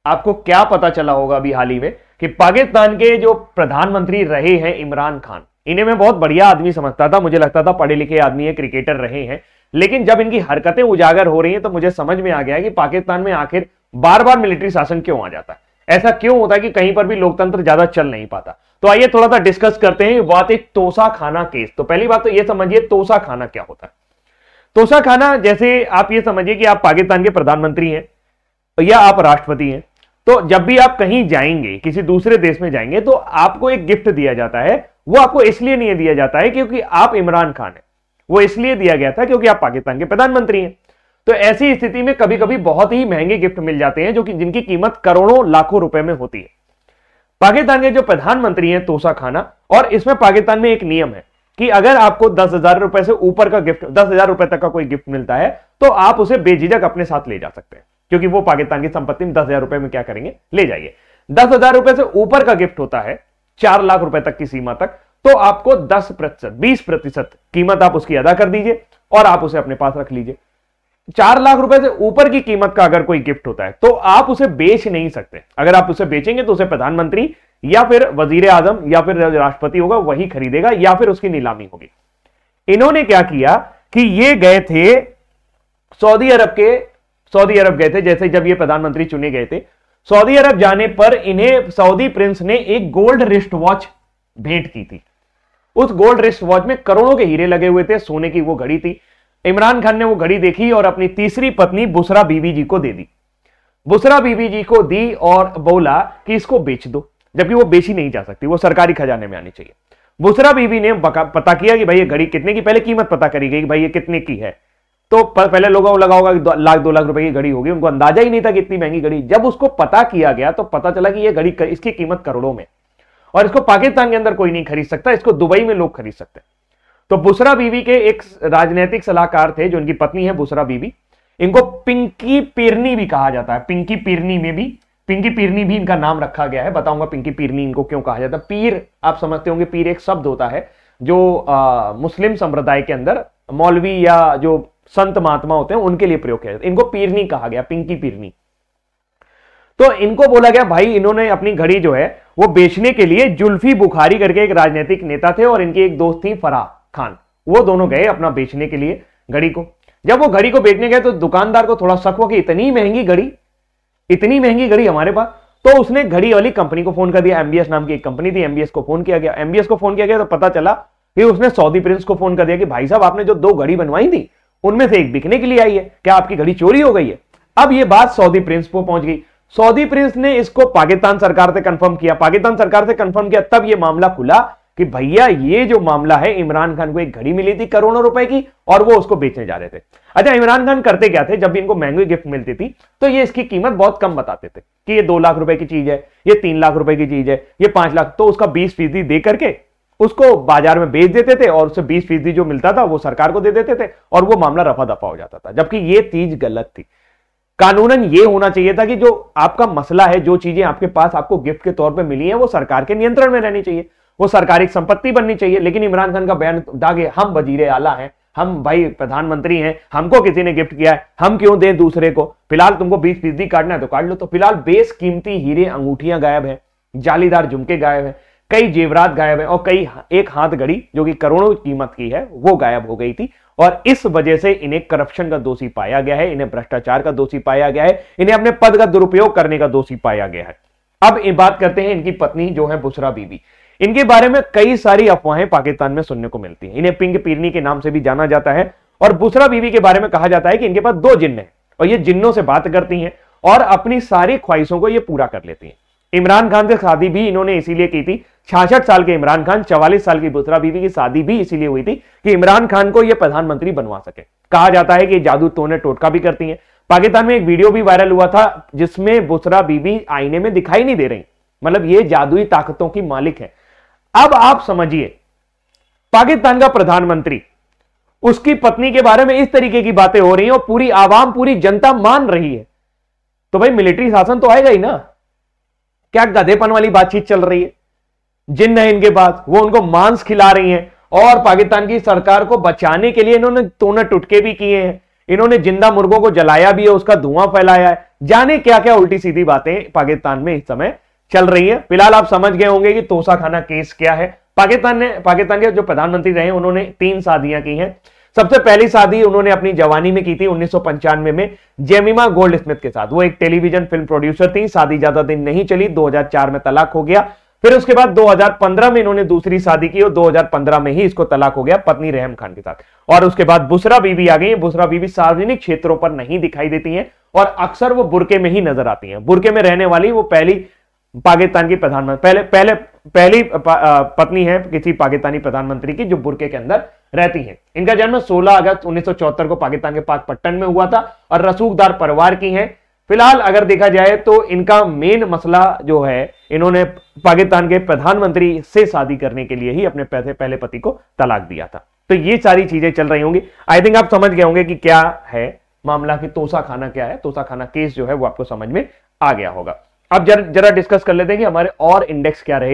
आपको क्या पता चला होगा अभी हाल ही में कि पाकिस्तान के जो प्रधानमंत्री रहे हैं इमरान खान, इन्हें मैं बहुत बढ़िया आदमी समझता था, मुझे लगता था पढ़े लिखे आदमी है, क्रिकेटर रहे हैं, लेकिन जब इनकी हरकतें उजागर हो रही हैं तो मुझे समझ में आ गया कि पाकिस्तान में आखिर बार बार मिलिट्री शासन क्यों आ जाता है। ऐसा क्यों होता है कि कहीं पर भी लोकतंत्र ज्यादा चल नहीं पाता। तो आइए थोड़ा सा डिस्कस करते हैं बात एक तोसा खाना केस। तो पहली बात तो यह समझिए तोसा खाना क्या होता है। तोसा खाना, जैसे आप ये समझिए कि आप पाकिस्तान के प्रधानमंत्री हैं या आप राष्ट्रपति हैं, तो जब भी आप कहीं जाएंगे, किसी दूसरे देश में जाएंगे, तो आपको एक गिफ्ट दिया जाता है। वो आपको इसलिए नहीं दिया जाता है क्योंकि आप इमरान खान हैं, वो इसलिए दिया गया था क्योंकि आप पाकिस्तान के प्रधानमंत्री हैं। तो ऐसी स्थिति में कभी कभी बहुत ही महंगे गिफ्ट मिल जाते हैं जो कि जिनकी कीमत करोड़ों लाखों रुपए में होती है। पाकिस्तान के जो प्रधानमंत्री हैं तोसा खाना, और इसमें पाकिस्तान में एक नियम है कि अगर आपको 10,000 रुपए से ऊपर का गिफ्ट, 10,000 रुपए तक का कोई गिफ्ट मिलता है तो आप उसे बेझिझक अपने साथ ले जा सकते हैं, क्योंकि वो पाकिस्तान की संपत्ति में 10,000 रुपए में क्या करेंगे, ले जाइए। 10,000 रुपए से ऊपर का गिफ्ट होता है 4 लाख रुपए तक की सीमा तक, तो आपको 10%, 20% कीमत आप उसकी अदा कर दीजिए और आप उसे अपने पास रख लीजिए। 4 लाख रुपए से ऊपर की कीमत का अगर कोई गिफ्ट होता है तो आप उसे बेच नहीं सकते। अगर आप उसे बेचेंगे तो उसे प्रधानमंत्री या फिर वजीर आजम या फिर राष्ट्रपति होगा वही खरीदेगा या फिर उसकी नीलामी होगी। इन्होंने क्या किया कि ये गए थे सऊदी अरब गए थे। जैसे जब ये प्रधानमंत्री चुने गए थे, सऊदी अरब जाने पर इन्हें सऊदी प्रिंस ने एक गोल्ड रिस्ट वॉच भेंट की थी। उस गोल्ड रिस्ट वॉच में करोड़ों के हीरे लगे हुए थे, सोने की वो घड़ी थी। इमरान खान ने वो घड़ी देखी और अपनी तीसरी पत्नी बुसरा बीबी जी को दे दी। बुसरा बीबी जी को दी और बोला कि इसको बेच दो, जबकि वो बेची नहीं जा सकती, वो सरकारी खजाने में आनी चाहिए। बुसरा बीबी ने पता किया कि भाई ये घड़ी कितने की, पहले कीमत पता करी गई कि भाई ये कितने की है। तो पहले लोगों को लगा होगा कि 2 लाख रुपए की घड़ी होगी, उनको अंदाजा ही नहीं था कि इतनी महंगी घड़ी। जब उसको पता किया गया तो पता चला कि ये घड़ी, इसकी कीमत करोड़ों में, और इसको पाकिस्तान के अंदर कोई नहीं खरीद सकता, इसको दुबई में लोग खरीद सकते हैं। तो बुसरा बीबी के एक राजनीतिक सलाहकार थे जो उनकी पत्नी है बुसरा बीबी, इनको पिंकी पीरनी भी कहा जाता है। पिंकी पीरनी भी इनका नाम रखा गया है। बताऊंगा पिंकी पीरनी इनको क्यों कहा जाता है। पीर आप समझते होंगे, पीर एक शब्द होता है जो मुस्लिम संप्रदाय के अंदर मौलवी या जो संत महात्मा होते हैं उनके लिए प्रयोग किया जाता है। इनको पीरनी कहा गया, पिंकी पीरनी। तो इनको बोला गया भाई, इन्होंने अपनी घड़ी जो है वो बेचने के लिए जुल्फी बुखारी करके एक राजनीतिक नेता थे और इनकी एक दोस्त थी फराह खान, वो दोनों गए अपना बेचने के लिए घड़ी को। जब वो घड़ी को बेचने गए तो दुकानदार को थोड़ा शक हुआ कि इतनी महंगी घड़ी हमारे पास। तो उसने घड़ी वाली कंपनी को फोन कर दिया, एमबीएस नाम की एक कंपनी थी, एमबीएस को फोन किया गया। तो पता चला कि उसने सऊदी प्रिंस को फोन कर दिया कि भाई साहब आपने जो 2 घड़ी बनवाई थी उनमें से एक बिकने के लिए आई है, क्या आपकी घड़ी चोरी हो गई है? अब ये बात सऊदी प्रिंस को पहुंच गई। सऊदी प्रिंस ने इसको पाकिस्तान सरकार से कंफर्म किया। तब ये मामला खुला कि भैया ये जो मामला है, इमरान खान को एक घड़ी मिली थी करोड़ों रुपए की और वो उसको बेचने जा रहे थे। अच्छा, इमरान खान करते क्या थे, जब भी इनको महंगी गिफ्ट मिलती थी तो ये इसकी कीमत बहुत कम बताते थे कि ये 2 लाख रुपए की चीज है, ये 3 लाख रुपए की चीज है, ये 5 लाख। तो उसका 20% दे करके उसको बाजार में बेच देते थे और उससे 20% जो मिलता था वो सरकार को दे देते थे और वो मामला रफा दफा हो जाता था। जबकि ये चीज गलत थी। कानूनन ये होना चाहिए था कि जो आपका मसला है, जो चीजें आपके पास आपको गिफ्ट के तौर पे मिली है, वो सरकार के नियंत्रण में रहनी चाहिए, वो सरकारी संपत्ति बननी चाहिए। लेकिन इमरान खान का बयान दागे, हम वजीरे आला हैं, हम भाई प्रधानमंत्री हैं, हमको किसी ने गिफ्ट किया है, हम क्यों दें दूसरे को, फिलहाल तुमको 20% काटना है तो काट लो। तो फिलहाल बेशकीमती हीरे अंगूठियां गायब है, जालीदार झुमके गायब है, कई जेवरात गायब है और एक हाथ घड़ी जो कि करोड़ों कीमत की है वो गायब हो गई थी। और इस वजह से इन्हें करप्शन का दोषी पाया गया है, इन्हें भ्रष्टाचार का दोषी पाया गया है, इन्हें अपने पद का दुरुपयोग करने का दोषी पाया गया है। अब बात करते हैं इनकी पत्नी जो है बुसरा बीबी। इनके बारे में कई सारी अफवाहें पाकिस्तान में सुनने को मिलती हैं। इन्हें पिंक पीरनी के नाम से भी जाना जाता है। और बुसरा बीबी के बारे में कहा जाता है कि इनके पास 2 जिन्न हैं और ये जिन्नों से बात करती हैं और अपनी सारी ख्वाहिशों को ये पूरा कर लेती हैं। इमरान खान से शादी भी इन्होंने इसीलिए की थी। 66 साल के इमरान खान, 44 साल की बुसरा बीबी की शादी भी इसीलिए हुई थी कि इमरान खान को यह प्रधानमंत्री बनवा सके। कहा जाता है कि जादू टोने टोटका भी करती हैं। पाकिस्तान में एक वीडियो भी वायरल हुआ था जिसमें बुसरा बीबी आईने में दिखाई नहीं दे रही, मतलब ये जादुई ताकतों की मालिक है। अब आप समझिए, पाकिस्तान का प्रधानमंत्री, उसकी पत्नी के बारे में इस तरीके की बातें हो रही हैं और पूरी आवाम, पूरी जनता मान रही है, तो भाई मिलिट्री शासन तो आएगा ही ना। क्या गधेपन वाली बातचीत चल रही है? जिन्न है इनके पास, वो उनको मांस खिला रही हैं और पाकिस्तान की सरकार को बचाने के लिए इन्होंने टोने टुटके भी किए हैं। इन्होंने जिंदा मुर्गों को जलाया भी है, उसका धुआं फैलाया है, जाने क्या क्या उल्टी सीधी बातें पाकिस्तान में इस समय चल रही है। फिलहाल आप समझ गए होंगे कि तोसा खाना केस क्या है। पाकिस्तान के जो प्रधानमंत्री रहे उन्होंने 3 शादियां की हैं। सबसे पहली शादी उन्होंने अपनी जवानी में की थी 1995 में जेमिमा गोल्डस्मिथ के साथ। वो एक टेलीविजन फिल्म प्रोड्यूसर थी। शादी ज्यादा दिन नहीं चली, 2004 में तलाक हो गया। फिर उसके बाद 2015 में इन्होंने दूसरी शादी की और 2015 में ही इसको तलाक हो गया पत्नी रहम खान के साथ। और उसके बाद बुशरा बीबी आ गई। बुशरा बीबी सार्वजनिक क्षेत्रों पर नहीं दिखाई देती हैं और अक्सर वो बुरके में ही नजर आती हैं। बुरके में रहने वाली वो पहली पाकिस्तान की प्रधानमंत्री पहली पत्नी है किसी पाकिस्तानी प्रधानमंत्री की जो बुरके के अंदर रहती हैं। इनका जन्म 16 अगस्त 1974 को पाकिस्तान के पाकपट्टन में हुआ था और रसूखदार परिवार की हैं। फिलहाल अगर देखा जाए तो इनका मेन मसला जो है, इन्होंने पाकिस्तान के प्रधानमंत्री से शादी करने के लिए ही अपने पहले पति को तलाक दिया था। तो ये सारी चीजें चल रही होंगी। आई थिंक आप समझ गए होंगे कि क्या है मामला, की तोसा खाना क्या है। तोसा खाना केस जो है वो आपको समझ में आ गया होगा। अब जरा डिस्कस कर लेते हैं कि हमारे और इंडेक्स क्या रहे।